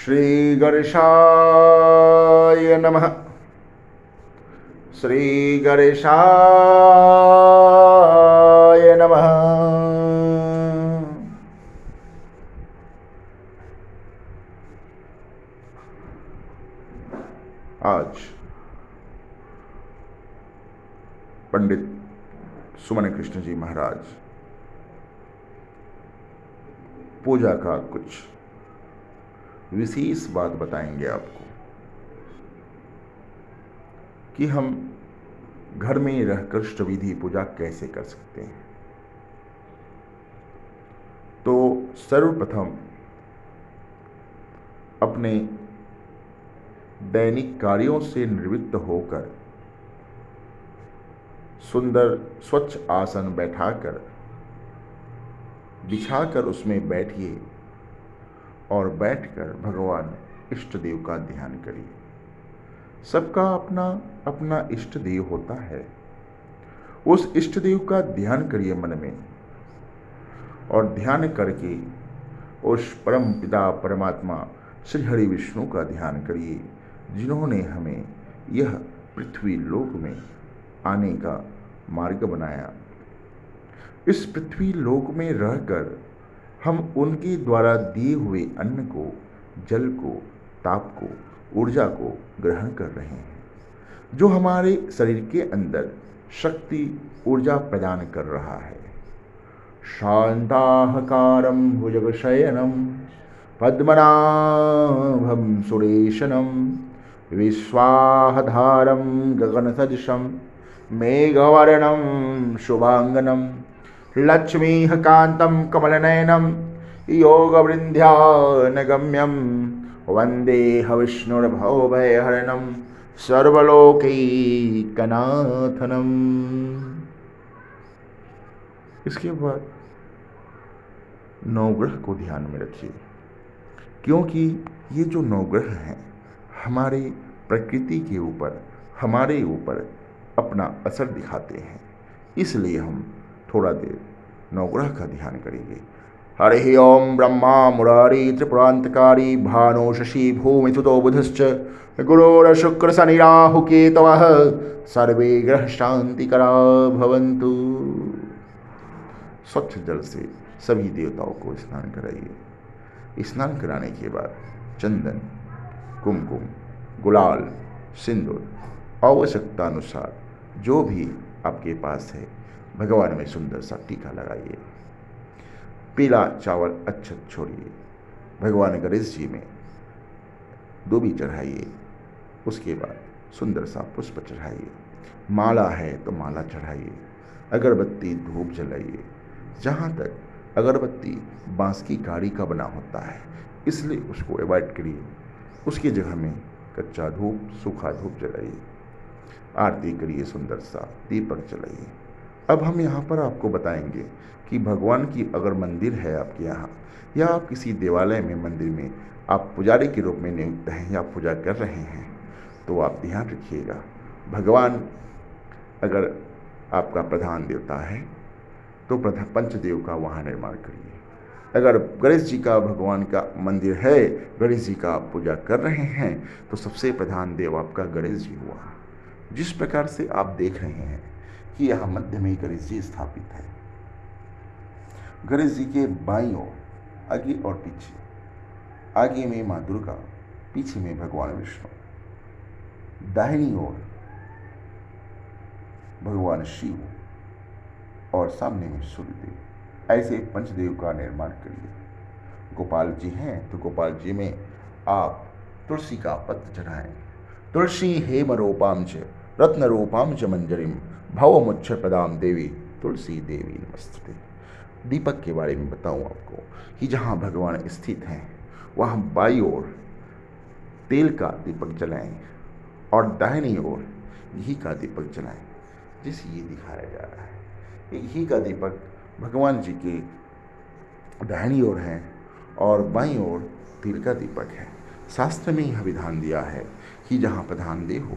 श्री गणेशाय नमः। श्री गणेशाय नमः। आज पंडित सुमन कृष्ण जी महाराज पूजा का कुछ विशेष बात बताएंगे आपको कि हम घर में रहकर अष्टविधि पूजा कैसे कर सकते हैं। तो सर्वप्रथम अपने दैनिक कार्यों से निवृत्त होकर सुंदर स्वच्छ आसन बिछाकर उसमें बैठिए और बैठकर भगवान इष्ट देव का ध्यान करिए। सबका अपना अपना इष्ट देव होता है। उस इष्ट देव का ध्यान करिए मन में, और ध्यान करके उस परम पिता परमात्मा श्री हरि विष्णु का ध्यान करिए, जिन्होंने हमें यह पृथ्वी लोक में आने का मार्ग बनाया। इस पृथ्वी लोक में रहकर हम उनके द्वारा दिए हुए अन्न को, जल को, ताप को, ऊर्जा को ग्रहण कर रहे हैं, जो हमारे शरीर के अंदर शक्ति ऊर्जा प्रदान कर रहा है। शांताहकारं भुजगशयनं पद्मनाभं सुरेशनं विश्वाधारं गगनसदृशं मेघवर्णं शुभांगनं लक्ष्मीः कान्तं कमलनयनं योगवृन्ध्यानगम्यं वन्देह विष्णुर्भवभयहरणं सर्वलोकैकनाथनम्। इसके बाद नवग्रह को ध्यान में रखिए, क्योंकि ये जो नवग्रह हैं हमारे प्रकृति के ऊपर, हमारे ऊपर अपना असर दिखाते हैं। इसलिए हम थोड़ा देर नवग्रह का ध्यान करेंगे। हरि ओम ब्रह्मा मुरारी त्रिपुरांतकारी भानु शशि भूमि सुतो बुधश्च गुरुर शुक्र शनि राहु केतवः सर्वे ग्रह शांतिकरा भवन्तु। स्वच्छ जल से सभी देवताओं को स्नान कराइए। स्नान कराने के बाद चंदन, कुमकुम, गुलाल, सिंदूर आवश्यकता अनुसार जो भी आपके पास है भगवान में सुंदर सा टीका लगाइए। पीला चावल अच्छत छोड़िए। भगवान गणेश जी में दूबी चढ़ाइए। उसके बाद सुंदर सा पुष्प चढ़ाइए। माला है तो माला चढ़ाइए। अगरबत्ती धूप जलाइए। जहाँ तक अगरबत्ती बांस की गाड़ी का बना होता है, इसलिए उसको अवॉइड करिए। उसकी जगह में कच्चा धूप, सूखा धूप जलाइए। आरती करिए, सुंदर सा दीपक जलाइए। अब हम यहाँ पर आपको बताएंगे कि भगवान की अगर मंदिर है आपके यहाँ, या आप किसी देवालय में, मंदिर में आप पुजारी के रूप में नियुक्त हैं या पूजा कर रहे हैं, तो आप ध्यान रखिएगा, भगवान अगर आपका प्रधान देवता है तो पंचदेव का वहाँ निर्माण करिए। अगर गणेश जी का भगवान का मंदिर है, गणेश जी का आप पूजा कर रहे हैं, तो सबसे प्रधान देव आपका गणेश जी हुआ। जिस प्रकार से आप देख रहे हैं कि यहाँ मध्य में गणेश जी स्थापित है। गणेश जी के बाईं ओर, आगे और पीछे, आगे में माँ दुर्गा, पीछे में भगवान विष्णु, दाहिनी ओर भगवान शिव और सामने में सूर्यदेव। ऐसे पंचदेव का निर्माण करिए। गोपाल जी हैं तो गोपाल जी में आप तुलसी का पत्र चढ़ाएं। तुलसी हेम रूपाम च रत्न रूपाम च मंजरिम भवमुच्छ प्रदाम देवी तुलसी देवी नमस्ते। दीपक के बारे में बताऊं आपको कि जहां भगवान स्थित हैं वहां बाई ओर तेल का दीपक जलाएं और दाहिनी ओर घी का दीपक जलाएं। जिसे ये दिखाया जा रहा है, घी का दीपक भगवान जी के दाहिनी ओर है और बाईं ओर तिल का दीपक है। शास्त्र में यह विधान दिया है कि जहाँ प्रधान देव हो,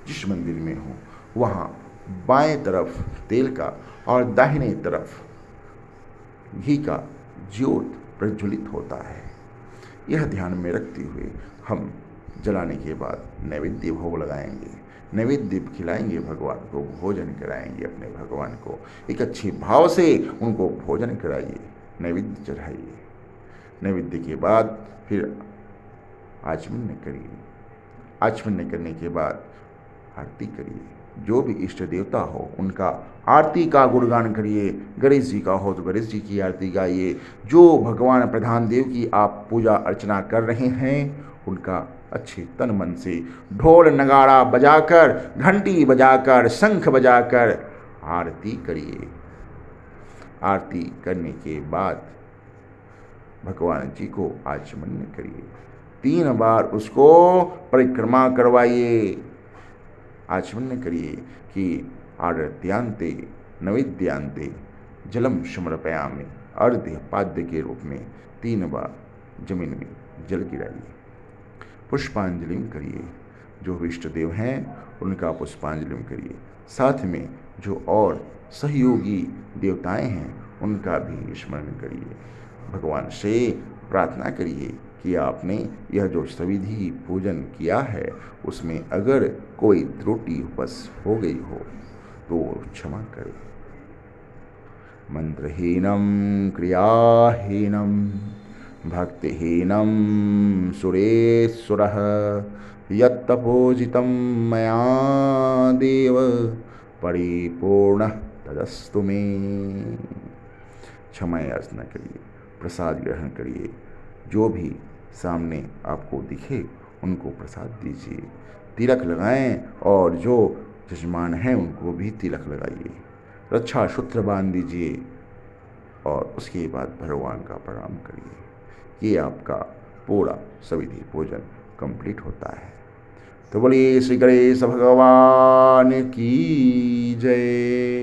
जिस मंदिर में हो, वहाँ बाएं तरफ तेल का और दाहिने तरफ घी का ज्योत प्रज्वलित होता है। यह ध्यान में रखते हुए हम जलाने के बाद नैवेद्य भोग लगाएंगे, नैवेद्य खिलाएंगे भगवान को, भोजन कराएंगे अपने भगवान को। एक अच्छे भाव से उनको भोजन कराइए, नैवेद्य चढ़ाइए। नैवेद्य के बाद फिर आचमन करिए। आचमन करने के बाद आरती करिए। जो भी इष्ट देवता हो उनका आरती का गुणगान करिए। गणेश जी का हो तो गणेश जी की आरती गाइए। जो भगवान प्रधान देव की आप पूजा अर्चना कर रहे हैं उनका अच्छे तन मन से ढोल नगाड़ा बजाकर, घंटी बजाकर, शंख बजाकर आरती करिए। आरती करने के बाद भगवान जी को आचमन करिए। 3 बार उसको परिक्रमा करवाइए। आचमन करिए कि आरत्यांते नैवेद्यांते जलम समर्पयामि, अर्घ्य पाद्य के रूप में 3 बार जमीन में जल गिराइए। पुष्पांजलि करिए। जो इष्ट देव हैं उनका पुष्पांजलि करिए। साथ में जो और सहयोगी देवताएं हैं उनका भी स्मरण करिए। भगवान से प्रार्थना करिए कि आपने यह जो सविधि पूजन किया है उसमें अगर कोई त्रुटि बस हो गई हो तो क्षमा करें। मंत्रहीनम क्रियाहीनम भक्तिहीनम सुरेश्वरः यत्तपोजितं मया देव परिपूर्णः तदस्तु मे। क्षमा याचना करिए, प्रसाद ग्रहण करिए। जो भी सामने आपको दिखे उनको प्रसाद दीजिए, तिलक लगाएं और जो यजमान हैं उनको भी तिलक लगाइए, रक्षा सूत्र बांध दीजिए और उसके बाद भगवान का प्रणाम करिए। ये आपका पूरा सविधि भोजन कंप्लीट होता है। तो बोलिए श्री गणेश भगवान की जय।